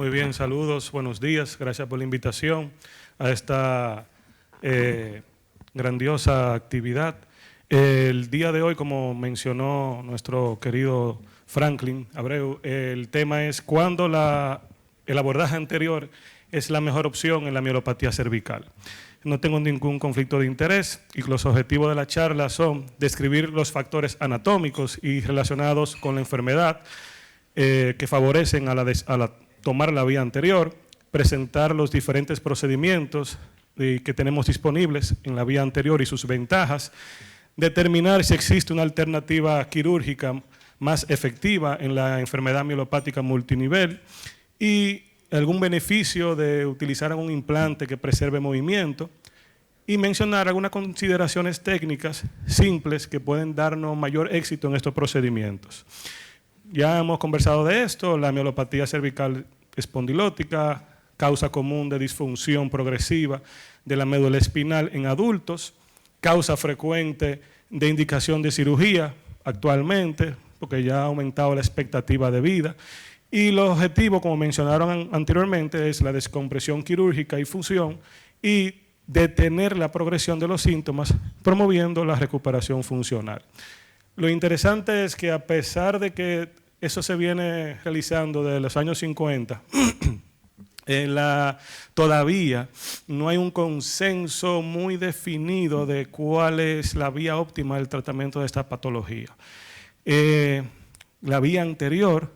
Muy bien, saludos, buenos días, gracias por la invitación a esta grandiosa actividad. El día de hoy, como mencionó nuestro querido Franklin Abreu, el tema es cuándo el abordaje anterior es la mejor opción en la mielopatía cervical. No tengo ningún conflicto de interés y los objetivos de la charla son describir los factores anatómicos y relacionados con la enfermedad que favorecen a tomar la vía anterior, presentar los diferentes procedimientos que tenemos disponibles en la vía anterior y sus ventajas, determinar si existe una alternativa quirúrgica más efectiva en la enfermedad mielopática multinivel y algún beneficio de utilizar un implante que preserve movimiento y mencionar algunas consideraciones técnicas simples que pueden darnos mayor éxito en estos procedimientos. Ya hemos conversado de esto, la mielopatía cervical espondilótica, causa común de disfunción progresiva de la médula espinal en adultos, causa frecuente de indicación de cirugía actualmente, porque ya ha aumentado la expectativa de vida. Y el objetivo, como mencionaron anteriormente, es la descompresión quirúrgica y fusión y detener la progresión de los síntomas, promoviendo la recuperación funcional. Lo interesante es que a pesar de que eso se viene realizando desde los años 50, todavía no hay un consenso muy definido de cuál es la vía óptima del tratamiento de esta patología. La vía anterior,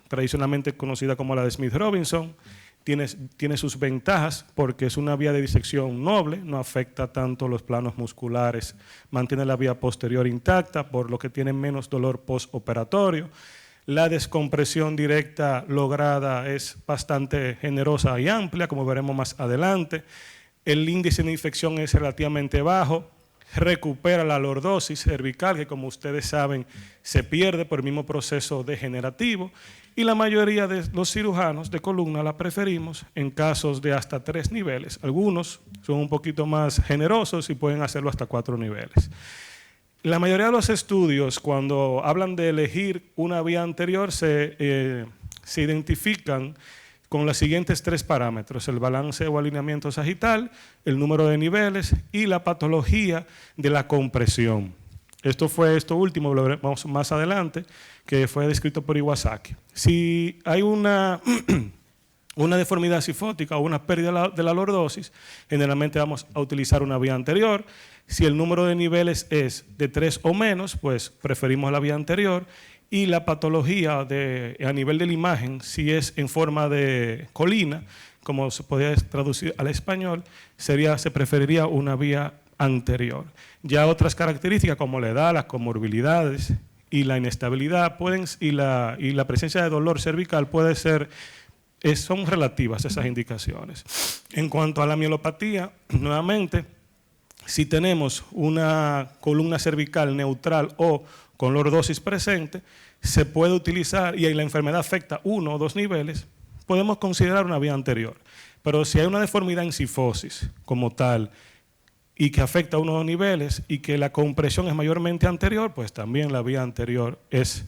tradicionalmente conocida como la de Smith-Robinson, tiene sus ventajas porque es una vía de disección noble, no afecta tanto los planos musculares, mantiene la vía posterior intacta, por lo que tiene menos dolor postoperatorio. La descompresión directa lograda es bastante generosa y amplia, como veremos más adelante. El índice de infección es relativamente bajo, recupera la lordosis cervical, que como ustedes saben se pierde por el mismo proceso degenerativo, y la mayoría de los cirujanos de columna la preferimos en casos de hasta 3 niveles. Algunos son un poquito más generosos y pueden hacerlo hasta 4 niveles. La mayoría de los estudios, cuando hablan de elegir una vía anterior, se identifican con los siguientes 3 parámetros: el balance o alineamiento sagital, el número de niveles y la patología de la compresión. Esto último, lo veremos más adelante, que fue descrito por Iwasaki. Si hay una deformidad sifótica o una pérdida de la lordosis, generalmente vamos a utilizar una vía anterior. Si el número de niveles es de 3 o menos, pues preferimos la vía anterior. Y la patología a nivel de la imagen, si es en forma de colina, como se podría traducir al español, se preferiría una vía anterior. Ya otras características como la edad, las comorbilidades y la inestabilidad y la presencia de dolor cervical son relativas a esas indicaciones. En cuanto a la mielopatía, nuevamente, si tenemos una columna cervical neutral o con lordosis presente, se puede utilizar, y la enfermedad afecta 1 o 2 niveles, podemos considerar una vía anterior. Pero si hay una deformidad en sifosis como tal, y que afecta 1 o 2 niveles, y que la compresión es mayormente anterior, pues también la vía anterior es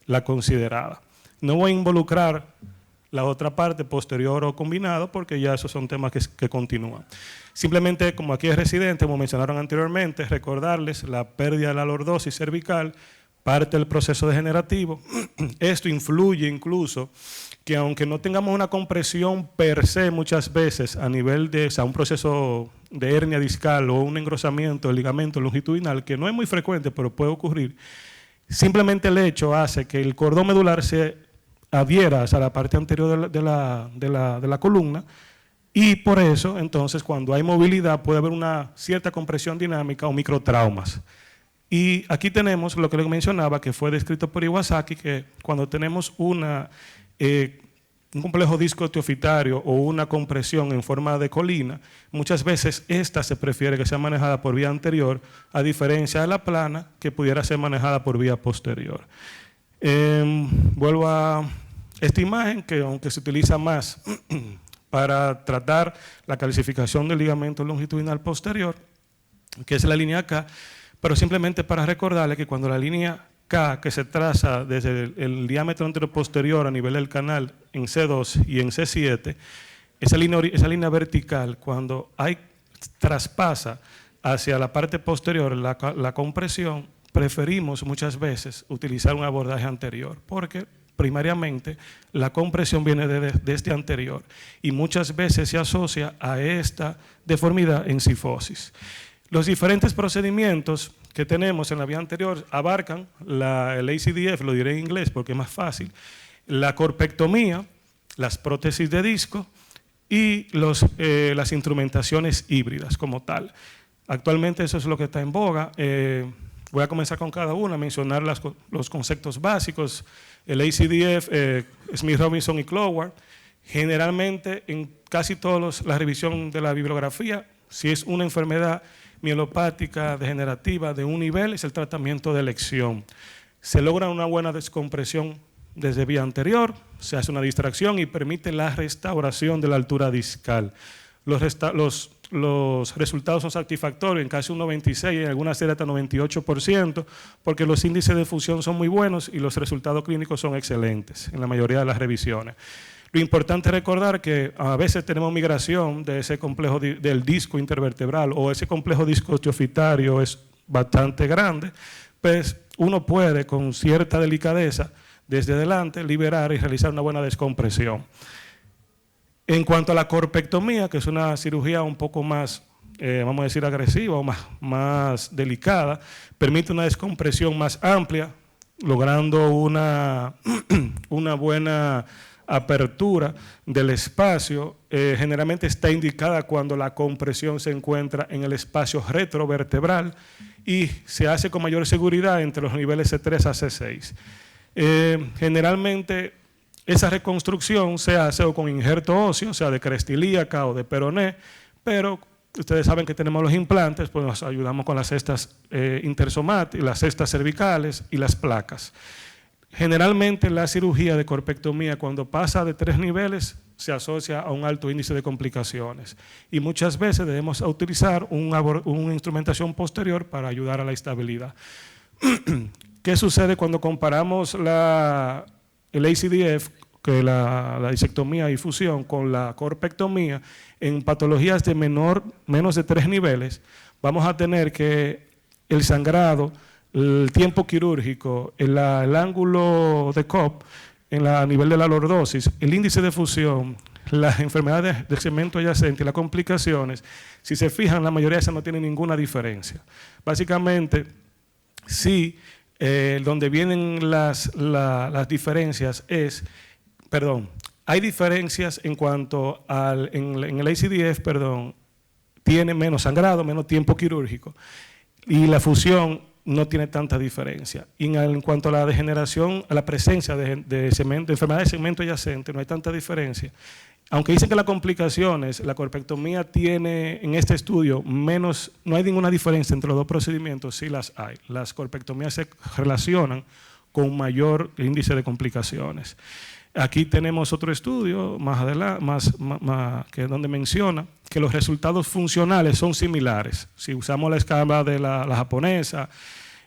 la considerada. No voy a involucrar la otra parte, posterior o combinado, porque ya esos son temas que continúan. Simplemente, como aquí es residente, como mencionaron anteriormente, recordarles la pérdida de la lordosis cervical, parte del proceso degenerativo. Esto influye incluso que aunque no tengamos una compresión per se muchas veces a nivel de un proceso de hernia discal o un engrosamiento del ligamento longitudinal, que no es muy frecuente, pero puede ocurrir, simplemente el hecho hace que el cordón medular se adhiera a la parte anterior de la columna, y por eso, entonces, cuando hay movilidad puede haber una cierta compresión dinámica o microtraumas. Y aquí tenemos lo que les mencionaba, que fue descrito por Iwasaki, que cuando tenemos un complejo disco teofitario o una compresión en forma de colina, muchas veces esta se prefiere que sea manejada por vía anterior, a diferencia de la plana, que pudiera ser manejada por vía posterior. Vuelvo a esta imagen, que aunque se utiliza más para tratar la calcificación del ligamento longitudinal posterior, que es la línea acá, pero simplemente para recordarle que cuando la línea K que se traza desde el diámetro anteroposterior a nivel del canal en C2 y en C7, esa línea vertical, cuando traspasa hacia la parte posterior la compresión, preferimos muchas veces utilizar un abordaje anterior, porque primariamente la compresión viene desde anterior y muchas veces se asocia a esta deformidad en cifosis. Los diferentes procedimientos que tenemos en la vía anterior abarcan el ACDF, lo diré en inglés porque es más fácil, la corpectomía, las prótesis de disco y las instrumentaciones híbridas como tal. Actualmente eso es lo que está en boga. Voy a comenzar con cada una, a mencionar los conceptos básicos. El ACDF, Smith Robinson y Cloward. Generalmente en casi todas la revisión de la bibliografía, si es una enfermedad mielopática degenerativa de un nivel, es el tratamiento de elección. Se logra una buena descompresión desde vía anterior, se hace una distracción y permite la restauración de la altura discal. Los resultados son satisfactorios en casi un 96%, en algunas series hasta 98%, porque los índices de fusión son muy buenos y los resultados clínicos son excelentes en la mayoría de las revisiones. Lo importante es recordar que a veces tenemos migración de ese complejo del disco intervertebral o ese complejo disco osteofitario es bastante grande, pues uno puede con cierta delicadeza desde adelante liberar y realizar una buena descompresión. En cuanto a la corpectomía, que es una cirugía un poco más, vamos a decir, agresiva o más delicada, permite una descompresión más amplia, logrando una buena apertura del espacio. Generalmente está indicada cuando la compresión se encuentra en el espacio retrovertebral y se hace con mayor seguridad entre los niveles C3 a C6. Generalmente esa reconstrucción se hace o con injerto óseo, o sea, de cresta ilíaca o de peroné, pero ustedes saben que tenemos los implantes, pues nos ayudamos con las cestas intersomáticas, las cestas cervicales y las placas. Generalmente la cirugía de corpectomía, cuando pasa de 3 niveles, se asocia a un alto índice de complicaciones y muchas veces debemos utilizar una instrumentación posterior para ayudar a la estabilidad. ¿Qué sucede cuando comparamos el ACDF, que la disectomía y fusión, con la corpectomía? En patologías de menos de 3 niveles, vamos a tener que el sangrado, el tiempo quirúrgico, el ángulo de Cobb, a nivel de la lordosis, el índice de fusión, las enfermedades del segmento adyacente y las complicaciones, si se fijan, la mayoría de esas no tienen ninguna diferencia. Básicamente, sí, donde vienen las diferencias hay diferencias en cuanto en el ACDF, tiene menos sangrado, menos tiempo quirúrgico, y la fusión no tiene tanta diferencia. Y en cuanto a la degeneración, a la presencia de enfermedades de segmento adyacente, no hay tanta diferencia. Aunque dicen que las complicaciones, la corpectomía tiene en este estudio menos, no hay ninguna diferencia entre los dos procedimientos, sí las hay. Las corpectomías se relacionan con mayor índice de complicaciones. Aquí tenemos otro estudio más adelante, que es donde menciona que los resultados funcionales son similares. Si usamos la escala de la japonesa,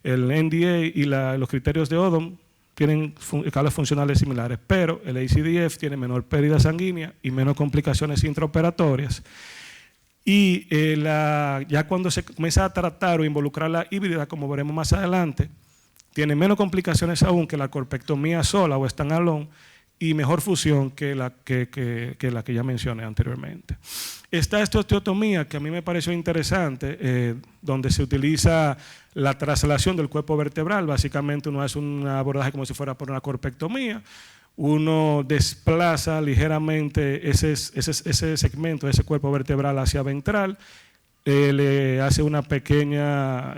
el NDA y los criterios de Odom, tienen escalas funcionales similares, pero el ACDF tiene menor pérdida sanguínea y menos complicaciones intraoperatorias. Y ya cuando se comienza a tratar o involucrar la híbrida, como veremos más adelante, tiene menos complicaciones aún que la corpectomía sola o standalone y mejor fusión que la que ya mencioné anteriormente. Está esta osteotomía que a mí me pareció interesante, donde se utiliza la traslación del cuerpo vertebral. Básicamente uno hace un abordaje como si fuera por una corpectomía, uno desplaza ligeramente ese segmento de ese cuerpo vertebral hacia ventral, le hace una pequeña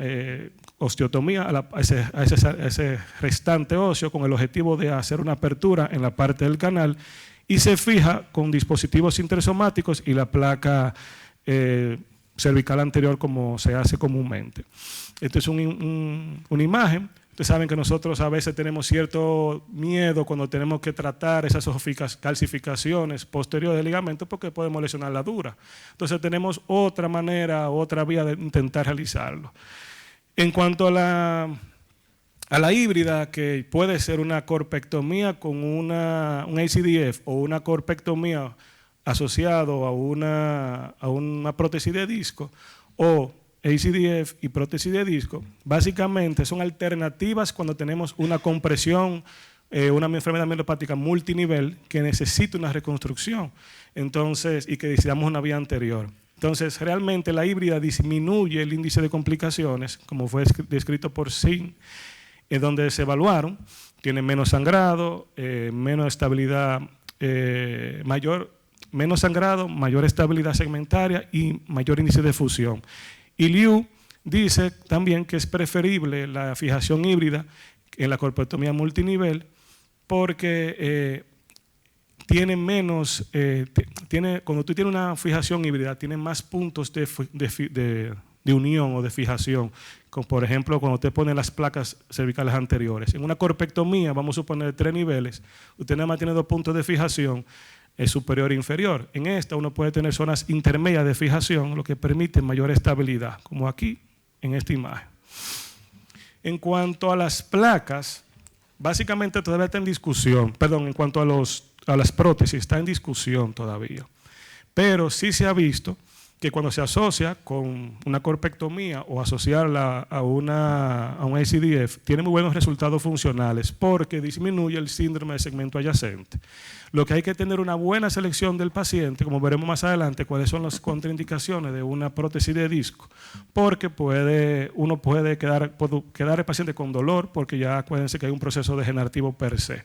osteotomía a ese restante óseo con el objetivo de hacer una apertura en la parte del canal y se fija con dispositivos intersomáticos y la placa cervical anterior como se hace comúnmente. Esta es una imagen. Ustedes saben que nosotros a veces tenemos cierto miedo cuando tenemos que tratar esas calcificaciones posteriores del ligamento porque podemos lesionar la dura. Entonces tenemos otra manera, otra vía de intentar realizarlo. En cuanto a a la híbrida, que puede ser una corpectomía con un ACDF o una corpectomía asociado a una prótesis de disco, o ACDF y prótesis de disco, básicamente son alternativas cuando tenemos una compresión, una enfermedad mielopática multinivel que necesita una reconstrucción, entonces, y que decidamos una vía anterior. Entonces, realmente la híbrida disminuye el índice de complicaciones, como fue descrito por Singh, donde se evaluaron, tiene menos sangrado, menos estabilidad, menos sangrado, mayor estabilidad segmentaria y mayor índice de fusión. Y Liu dice también que es preferible la fijación híbrida en la corpectomía multinivel porque tiene menos, cuando tú tienes una fijación híbrida, tiene más puntos de unión o de fijación, como por ejemplo cuando usted pone las placas cervicales anteriores. En una corpectomía, vamos a suponer 3 niveles, usted nada más tiene 2 puntos de fijación, es superior e inferior. En esta uno puede tener zonas intermedias de fijación, lo que permite mayor estabilidad, como aquí en esta imagen. En cuanto a las placas, básicamente todavía está en discusión, perdón, en cuanto a las prótesis, está en discusión todavía. Pero sí se ha visto que cuando se asocia con una corpectomía o asociarla a un ACDF, tiene muy buenos resultados funcionales porque disminuye el síndrome de segmento adyacente. Lo que hay que tener una buena selección del paciente, como veremos más adelante, cuáles son las contraindicaciones de una prótesis de disco, porque uno puede quedar el paciente con dolor, porque ya acuérdense que hay un proceso degenerativo per se.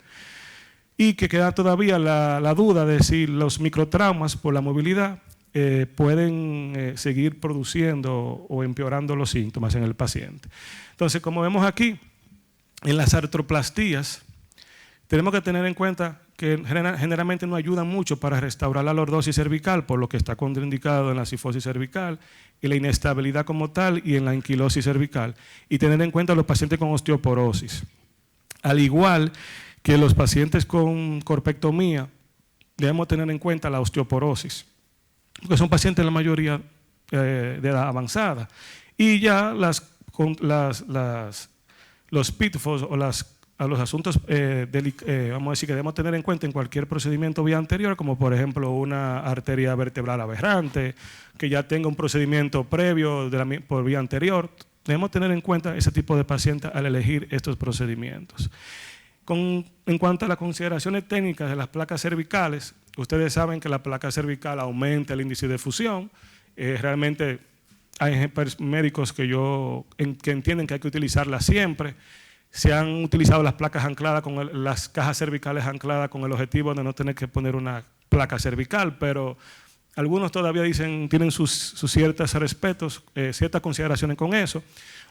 Y que queda todavía la duda de si los microtraumas por la movilidad pueden seguir produciendo o empeorando los síntomas en el paciente. Entonces, como vemos aquí, en las artroplastías, tenemos que tener en cuenta que generalmente no ayudan mucho para restaurar la lordosis cervical, por lo que está contraindicado en la cifosis cervical y la inestabilidad como tal y en la anquilosis cervical. Y tener en cuenta a los pacientes con osteoporosis. Al igual que los pacientes con corpectomía, debemos tener en cuenta la osteoporosis, porque son pacientes la mayoría de edad avanzada. Y ya los pitfalls o los asuntos, vamos a decir, que debemos tener en cuenta en cualquier procedimiento vía anterior, como por ejemplo una arteria vertebral aberrante, que ya tenga un procedimiento previo por vía anterior. Debemos tener en cuenta ese tipo de pacientes al elegir estos procedimientos. En cuanto a las consideraciones técnicas de las placas cervicales, ustedes saben que la placa cervical aumenta el índice de fusión. Realmente hay médicos que entienden que hay que utilizarla siempre. Se han utilizado las placas ancladas, las cajas cervicales ancladas con el objetivo de no tener que poner una placa cervical, pero algunos todavía tienen sus ciertos respetos, ciertas consideraciones con eso.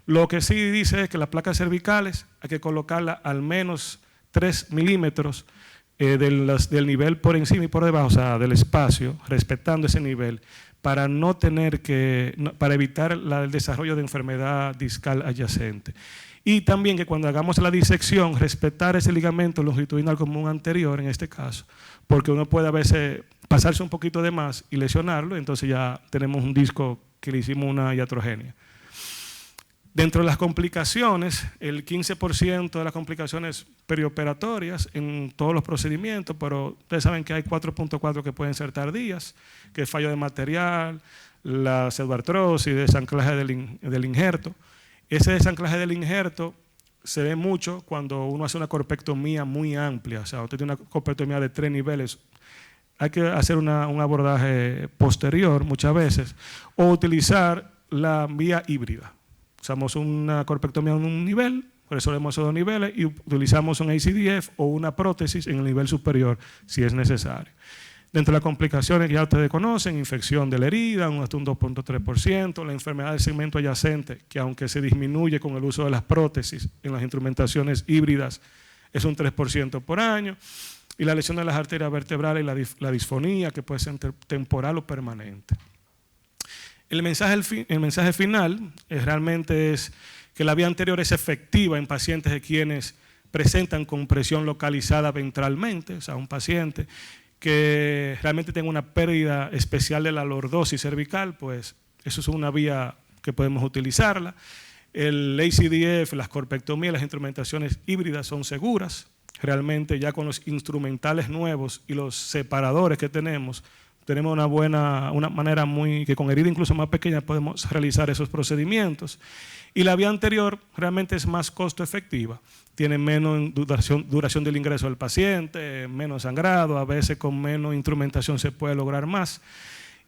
Lo que sí dice es que las placas cervicales hay que colocarla al menos 3 milímetros del nivel por encima y por debajo, o sea, del espacio, respetando ese nivel, para para evitar el desarrollo de enfermedad discal adyacente. Y también que cuando hagamos la disección, respetar ese ligamento longitudinal común anterior, en este caso, porque uno puede a veces pasarse un poquito de más y lesionarlo, entonces ya tenemos un disco que le hicimos una iatrogenia. Dentro de las complicaciones, el 15% de las complicaciones perioperatorias en todos los procedimientos, pero ustedes saben que hay 4.4 que pueden ser tardías, que es fallo de material, la pseudoartrosis, desanclaje del injerto. Ese desanclaje del injerto se ve mucho cuando uno hace una corpectomía muy amplia, o sea, usted tiene una corpectomía de 3 niveles, hay que hacer un abordaje posterior muchas veces, o utilizar la vía híbrida. Usamos una corpectomía en un nivel, resolvemos esos 2 niveles y utilizamos un ACDF o una prótesis en el nivel superior si es necesario. Dentro de las complicaciones que ya ustedes conocen, infección de la herida, hasta un 2.3%, la enfermedad del segmento adyacente, que aunque se disminuye con el uso de las prótesis en las instrumentaciones híbridas, es un 3% por año, y la lesión de las arterias vertebrales y la disfonía, que puede ser temporal o permanente. El mensaje final realmente es que la vía anterior es efectiva en pacientes de quienes presentan compresión localizada ventralmente, o sea, un paciente que realmente tenga una pérdida especial de la lordosis cervical, pues eso es una vía que podemos utilizarla. El ACDF, las corpectomías, las instrumentaciones híbridas son seguras. Realmente ya con los instrumentales nuevos y los separadores que tenemos una manera que con herida incluso más pequeña podemos realizar esos procedimientos. Y la vía anterior realmente es más costo efectiva. Tiene menos duración del ingreso del paciente, menos sangrado, a veces con menos instrumentación se puede lograr más.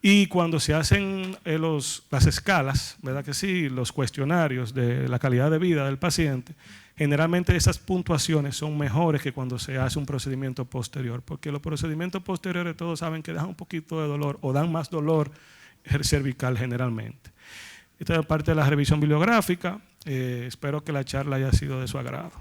Y cuando se hacen las escalas, ¿verdad que sí? Los cuestionarios de la calidad de vida del paciente, generalmente esas puntuaciones son mejores que cuando se hace un procedimiento posterior, porque los procedimientos posteriores todos saben que dan un poquito de dolor o dan más dolor cervical generalmente. Esta es parte de la revisión bibliográfica. Espero que la charla haya sido de su agrado.